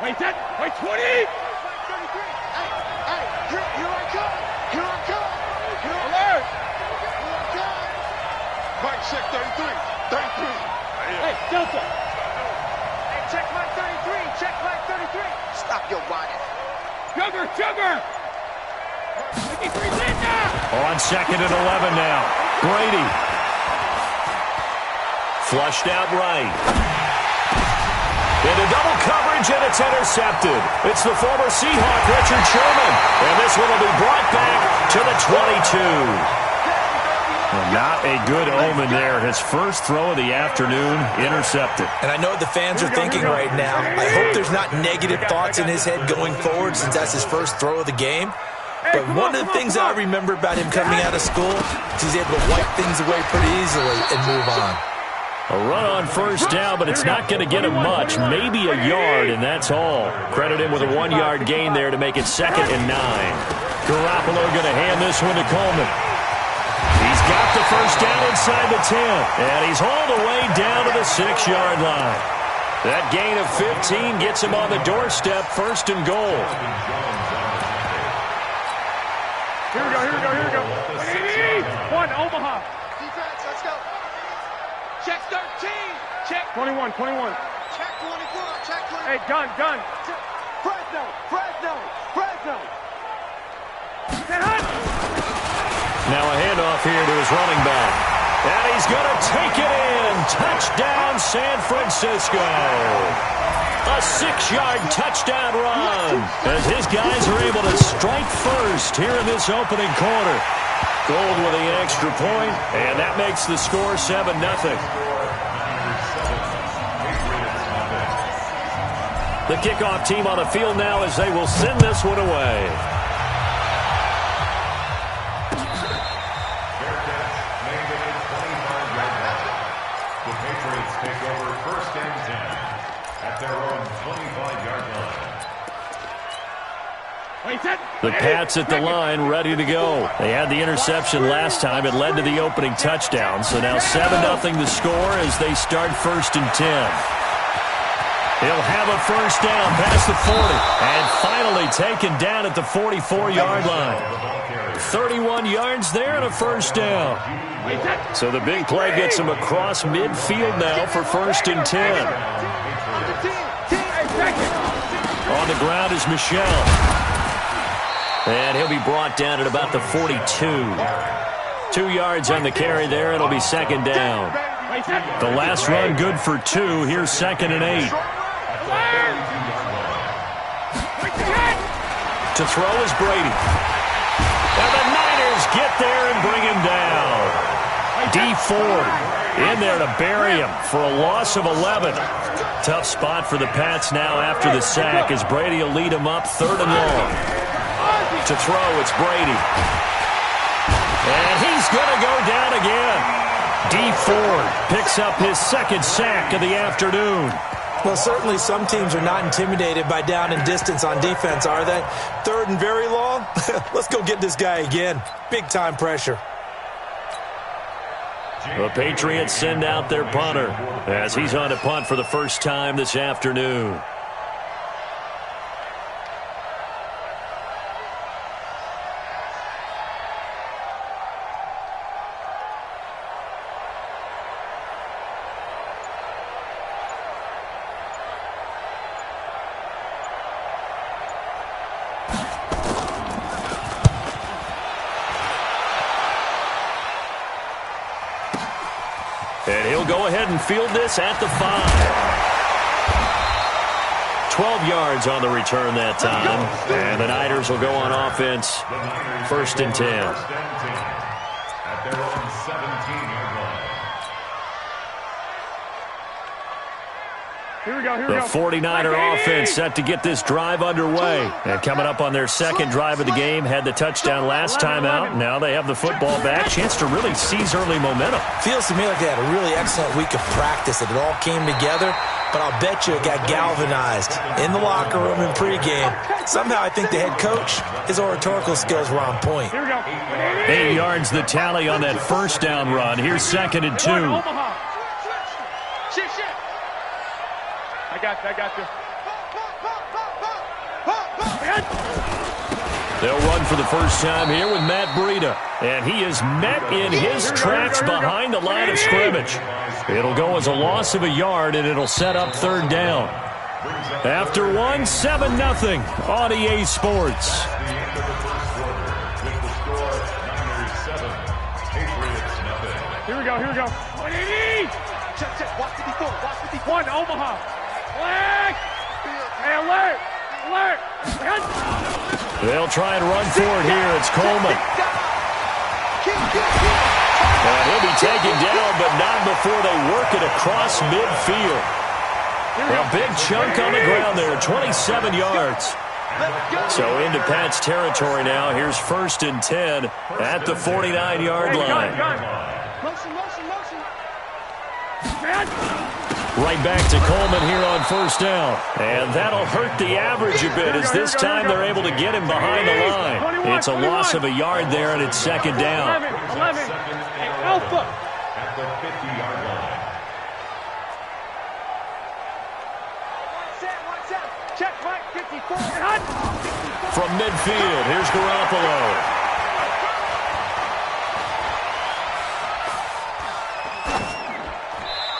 Wait, that. Wait, 20. Hey, here I come. Here I come. Alert. Here I come. Mike, check 33. 33. Hey, Delta. Hey, check Mike 33. Check Mike 33. Stop your whining. Jugger. 53's in now. On 2nd and 11 now. Brady. Flushed out right. Into double coverage, and it's intercepted. It's the former Seahawk, Richard Sherman. And this one will be brought back to the 22. Well, not a good omen there. His first throw of the afternoon intercepted. And I know what the fans are thinking right now. I hope there's not negative thoughts in his head going forward since that's his first throw of the game. But one of the things I remember about him coming out of school is he's able to wipe things away pretty easily and move on. A run on first down, but it's not going to get him much. Maybe a yard, and that's all. Credit him with a 1-yard gain there to make it 2nd and 9. Garoppolo going to hand this one to Coleman. He's got the first down inside the 10, and he's hauled away down to the 6-yard line. That gain of 15 gets him on the doorstep, 1st and goal. Here we go. 1, Omaha. Defense, let's go. Check 13. Check 21. Check 24. Check 24. Hey, gun. Fresno. Now a handoff here to his running back. And he's going to take it in. Touchdown, San Francisco. A 6-yard touchdown run as his guys are able to strike first here in this opening quarter. Gold with the extra point, and that makes the score 7-0. The kickoff team on the field now as they will send this one away. The Patriots take over 1st and 10 at their own 25-yard line. The Pats at the line, ready to go. They had the interception last time. It led to the opening touchdown. So now 7-0 the score as they start 1st and 10. He'll have a first down past the 40. And finally taken down at the 44-yard line. 31 yards there and a first down. So the big play gets him across midfield now for 1st and 10. On the ground is Michel. And he'll be brought down at about the 42. 2 yards on the carry there. It'll be 2nd down. The last run good for 2. Here's 2nd and 8. To throw is Brady. And the Niners get there and bring him down. Dee Ford in there to bury him for a loss of 11. Tough spot for the Pats now after the sack as Brady will lead him up 3rd and long. To throw, it's Brady. And he's going to go down again. Dee Ford picks up his 2nd sack of the afternoon. Well, certainly some teams are not intimidated by down and distance on defense, are they? 3rd and very long? Let's go get this guy again. Big-time pressure. The Patriots send out their punter as he's on to punt for the first time this afternoon. And he'll go ahead and field this at the 5. 12 yards on the return that time. And the Niners will go on offense. 1st and 10. At their own 17-yard line. Here we go. The 49er offense set to get this drive underway. And coming up on their 2nd drive of the game, had the touchdown last time out. Now they have the football back. Chance to really seize early momentum. Feels to me like they had a really excellent week of practice. It all came together, but I'll bet you it got galvanized in the locker room in pregame. Somehow I think the head coach, his oratorical skills were on point. Here we go. 8 yards the tally on that first down run. Here's 2nd and 2. I got you. They'll run for the first time here with Matt Breida. And he is met in his tracks behind the line of scrimmage. It'll go as a loss of a yard, and it'll set up third down. After 7-0 on EA Sports. Here we go. 180. Check. Watch 54. Watch 54. One, Omaha. Flag. Hey, alert. They'll try and run for it here. It's Coleman. And he'll be taken down, but not before they work it across midfield. A big chunk on the ground there, 27 yards. So into Pat's territory now. Here's 1st and 10 at the 49-yard line. Motion. Right back to Coleman here on 1st down. And that'll hurt the average a bit as this time they're able to get him behind the line. It's a loss of a yard there, and it's 2nd down. 11. Alpha. At the 50-yard line. Set. Check right 54. From midfield, here's Garoppolo.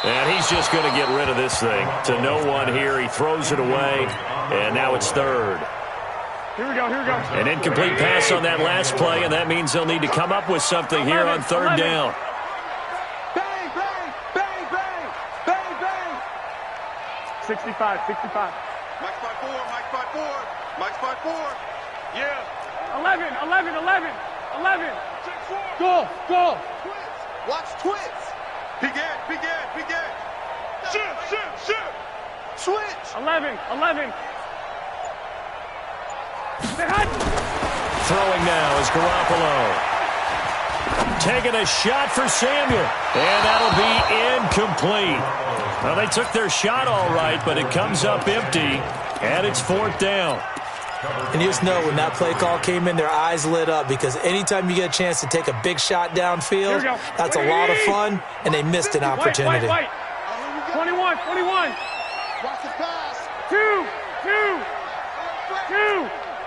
And he's just going to get rid of this thing. To no one here. He throws it away, and now it's 3rd. Here we go. An incomplete pass on that last play, and that means they'll need to come up with something here on 3rd down. Bang. 65. Mike's by four. Yeah. 11. Check 4. Go. Twins. Watch twins. Begin. Shift. Switch. 11. Throwing now is Garoppolo. Taking a shot for Samuel. And that'll be incomplete. Well, they took their shot all right, but it comes up empty. And it's 4th down. And you just know when that play call came in, their eyes lit up because anytime you get a chance to take a big shot downfield, that's a lot of fun, and they missed an opportunity. White. 21. Watch the pass. 2.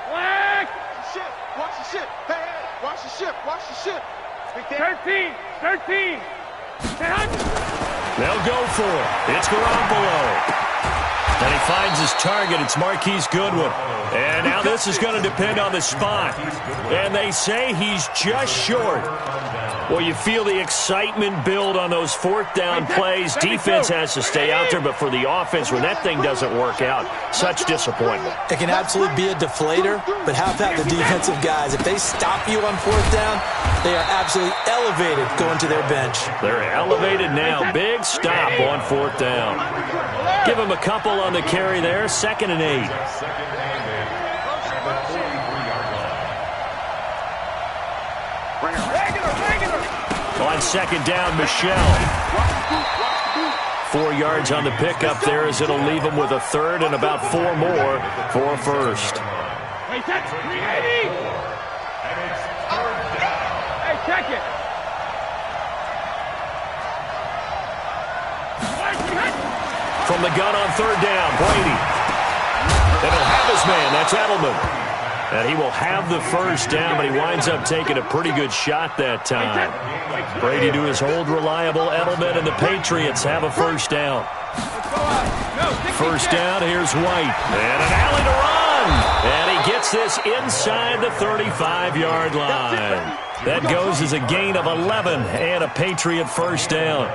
Flag. Watch the ship. Hey. Watch the ship. 13. They'll go for it. It's Garoppolo. And he finds his target. It's Marquise Goodwin. And now this is going to depend on the spot. And they say he's just short. Well, you feel the excitement build on those 4th down plays. Defense has to stay out there, but for the offense, when that thing doesn't work out, such disappointment. It can absolutely be a deflator, but how about the defensive guys? If they stop you on 4th down, they are absolutely elevated going to their bench. They're elevated now. Big stop on 4th down. Give them a couple on the carry there. 2nd and 8. On 2nd down, Michelle. 4 yards on the pickup there as it'll leave them with a 3rd and about 4 more for a 1st. Wait, that's 380. Hey, check it. From the gun on 3rd down, Brady. And he'll have his man. That's Edelman. And he will have the 1st down, but he winds up taking a pretty good shot that time. Brady to his old reliable Edelman, and the Patriots have a 1st down. 1st down, here's White. And an alley to run. And he gets this inside the 35-yard line. That goes as a gain of 11 and a Patriot 1st down.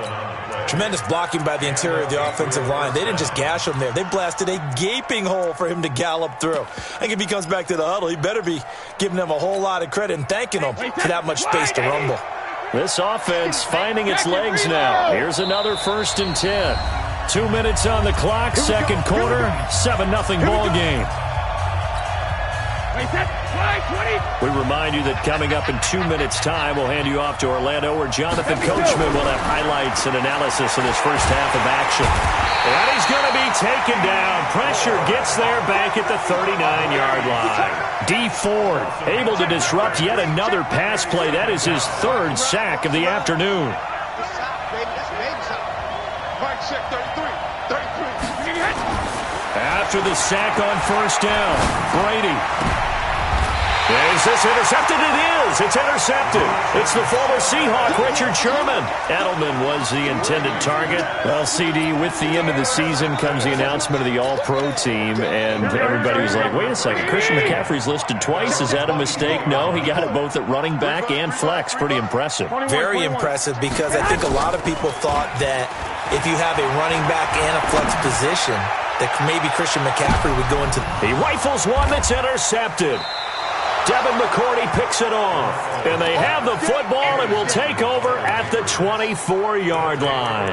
Tremendous blocking by the interior of the offensive line. They didn't just gash him there. They blasted a gaping hole for him to gallop through. I think if he comes back to the huddle, he better be giving them a whole lot of credit and thanking them for that much space to rumble. This offense finding its legs now. Here's another 1st and 10. 2 minutes on the clock, 2nd quarter, 7-0 ball game. We remind you that coming up in 2 minutes' time, we'll hand you off to Orlando, where Jonathan Coachman will have highlights and analysis in his first half of action. And he's going to be taken down. Pressure gets there back at the 39-yard line. Dee Ford able to disrupt yet another pass play. That is his 3rd sack of the afternoon. After the sack on 1st down, Brady. Is this intercepted? It is. It's intercepted. It's the former Seahawk, Richard Sherman. Edelman was the intended target. Well, CD, with the end of the season comes the announcement of the All-Pro team, and everybody was like, wait a second, Christian McCaffrey's listed twice. Is that a mistake? No, he got it both at running back and flex. Pretty impressive. Very impressive, because I think a lot of people thought that if you have a running back and a flex position, that maybe Christian McCaffrey would go into... He rifles one that's intercepted. Devin McCourty picks it off. And they have the football and will take over at the 24-yard line.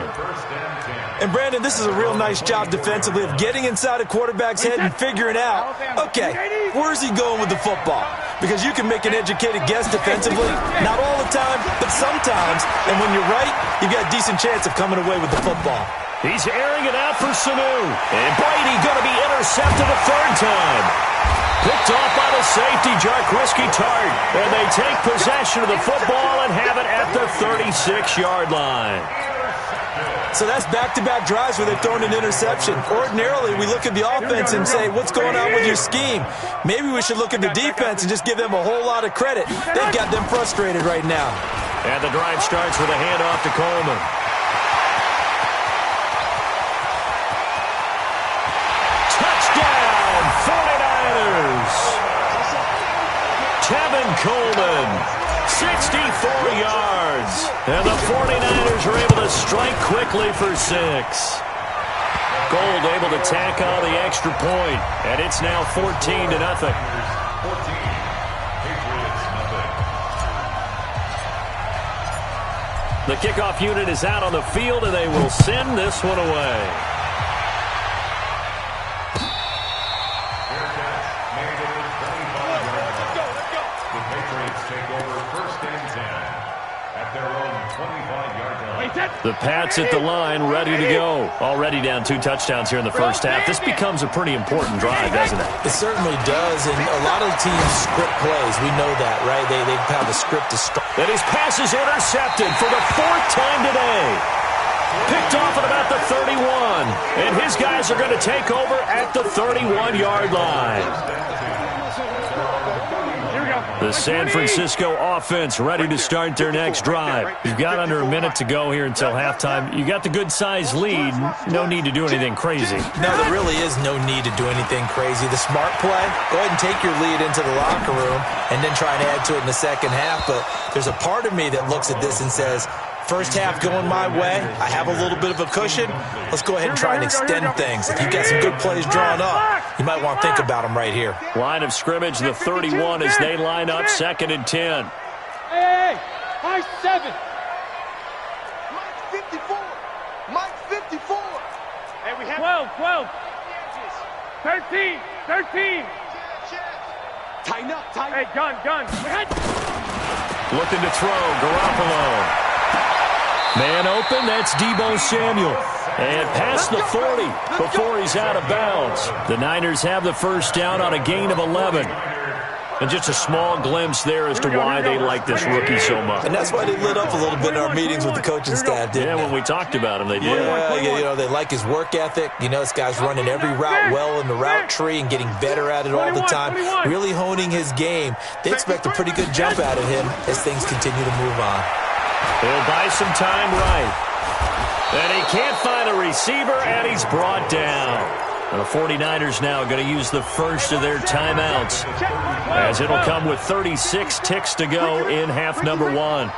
And, Brandon, this is a real nice job defensively of getting inside a quarterback's head and figuring out, okay, where's he going with the football? Because you can make an educated guess defensively, not all the time, but sometimes. And when you're right, you've got a decent chance of coming away with the football. He's airing it out for Sanu. And Brady going to be intercepted a third time. Picked off by the safety, Jarquiski Tart. And they take possession of the football and have it at the 36-yard line. So that's back-to-back drives where they've thrown an interception. Ordinarily, we look at the offense and say, what's going on with your scheme? Maybe we should look at the defense and just give them a whole lot of credit. They've got them frustrated right now. And the drive starts with a handoff to Coleman. Touchdown, 49ers! Tevin Coleman, 64 yards. And the 49ers are able to strike quickly for 6. Gold able to tack on the extra point, and it's now 14-0. 14, Patriots nothing. The kickoff unit is out on the field, and they will send this one away. The Pats at the line, ready to go. Already down 2 touchdowns here in the first half. This becomes a pretty important drive, doesn't it? It certainly does, and a lot of teams script plays. We know that, right? They have a script to start. And his pass is intercepted for the 4th time today. Picked off at about the 31. And his guys are going to take over at the 31-yard line. The San Francisco offense ready to start their next drive. You've got under a minute to go here until halftime. You got the good-sized lead. No need to do anything crazy. No, there really is no need to do anything crazy. The smart play, go ahead and take your lead into the locker room and then try and add to it in the second half. But there's a part of me that looks at this and says, first half going my way, I have a little bit of a cushion. Let's go ahead and try and extend things. If you've got some good plays drawn up, you might want to think about them right here. Line of scrimmage, the 31 as they line up, 2nd and 10. Hey, Mike 7. Mike 54. Mike 54. Hey, we have 12. 13. Tighten up. Hey, gun. Looking to throw, Garoppolo. Man open, that's Deebo Samuel. And past the 40 before he's out of bounds. The Niners have the first down on a gain of 11. And just a small glimpse there as to why they like this rookie so much. And that's why they lit up a little bit in our meetings with the coaching staff, didn't they? Yeah, when we talked about him, they did. Yeah, they like his work ethic. This guy's running every route well in the route tree and getting better at it all the time. Really honing his game. They expect a pretty good jump out of him as things continue to move on. He'll buy some time right. And he can't find a receiver, and he's brought down. And the 49ers now going to use the first of their timeouts, as it'll come with 36 ticks to go in half number 1.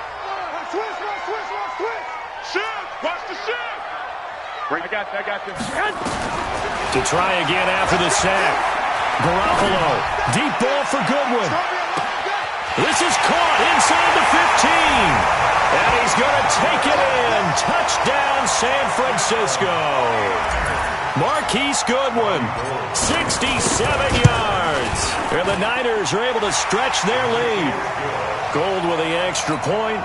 I got this. To try again after the sack. Garoppolo, deep ball for Goodwin. This is caught inside the 15. And he's going to take it in. Touchdown, San Francisco. Marquise Goodwin, 67 yards. And the Niners are able to stretch their lead. Gold with the extra point.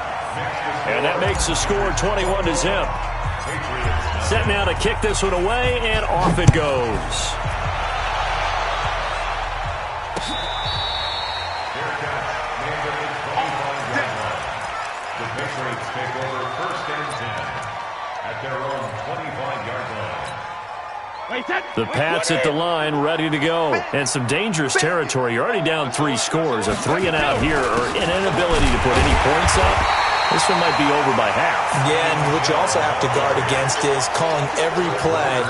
And that makes the score 21-0. Set now to kick this one away, and off it goes. Take over 1st and 10 at their own 25-yard line. The Pats at the line, ready to go. And some dangerous territory. You're already down 3 scores. A 3-and-out here, or an inability to put any points up. This one might be over by half. Yeah, and what you also have to guard against is calling every play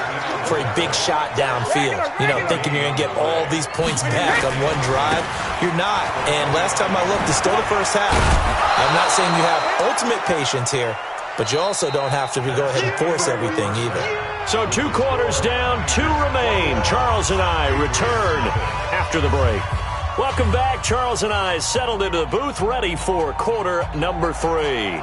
for a big shot downfield. You know, thinking you're going to get all these points back on one drive. You're not. And last time I looked, it's still the first half. I'm not saying you have ultimate patience here, but you also don't have to go ahead and force everything either. So 2 quarters down, 2 remain. Charles and I return after the break. Welcome back. Charles and I settled into the booth, ready for quarter number 3.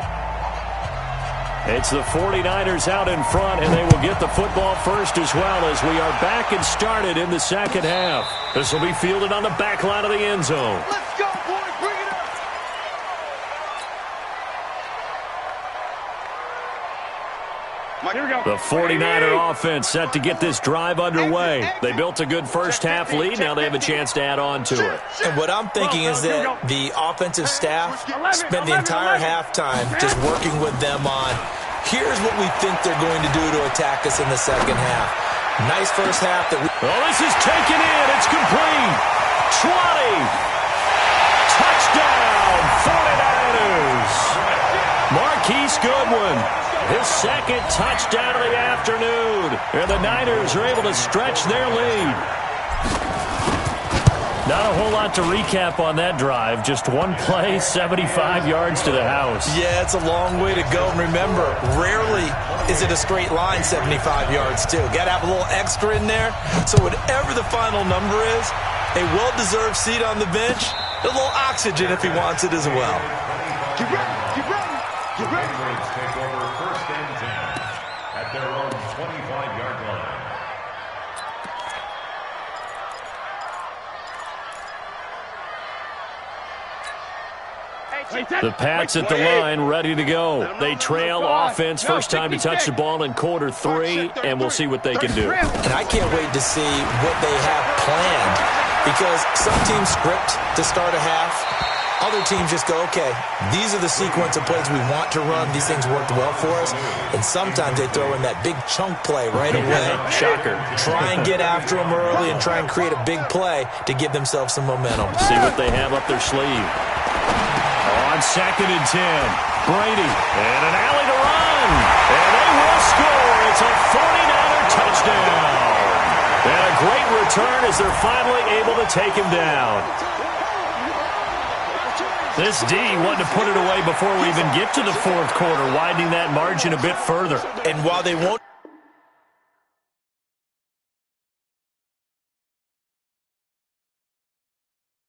It's the 49ers out in front, and they will get the football first as well, as we are back and started in the second half. This will be fielded on the back line of the end zone. Let's go, boys. Bring it up. Here we go. The 49er offense set to get this drive underway. They built a good first half lead. Now they have a chance to add on to it. And what I'm thinking is that the offensive staff spent the entire halftime just working with them on, here's what we think they're going to do to attack us in the second half. Nice first half. Oh, this is taken in. It's complete. 20. Touchdown, 49ers. Marquise Goodwin. His second touchdown of the afternoon. And the Niners are able to stretch their lead. Not a whole lot to recap on that drive. Just one play, 75 yards to the house. Yeah, it's a long way to go. And remember, rarely is it a straight line 75 yards, too. Got to have a little extra in there. So whatever the final number is, a well-deserved seat on the bench, a little oxygen if he wants it as well. Get ready. Get ready. Get ready. Patriots take over first and 10 at their own 25-yard line. The Pats at the line, ready to go. They trail offense, first time to touch the ball in quarter 3, and we'll see what they can do. And I can't wait to see what they have planned, because some teams script to start a half. Other teams just go, okay, these are the sequence of plays we want to run. These things worked well for us. And sometimes they throw in that big chunk play right away. Shocker. Try and get after them early and try and create a big play to give themselves some momentum. See what they have up their sleeve. On 2nd and 10, Brady, and an alley to run. And they will score. It's a 49er touchdown. And a great return as they're finally able to take him down. This D wanted to put it away before we even get to the 4th quarter, widening that margin a bit further. And while they won't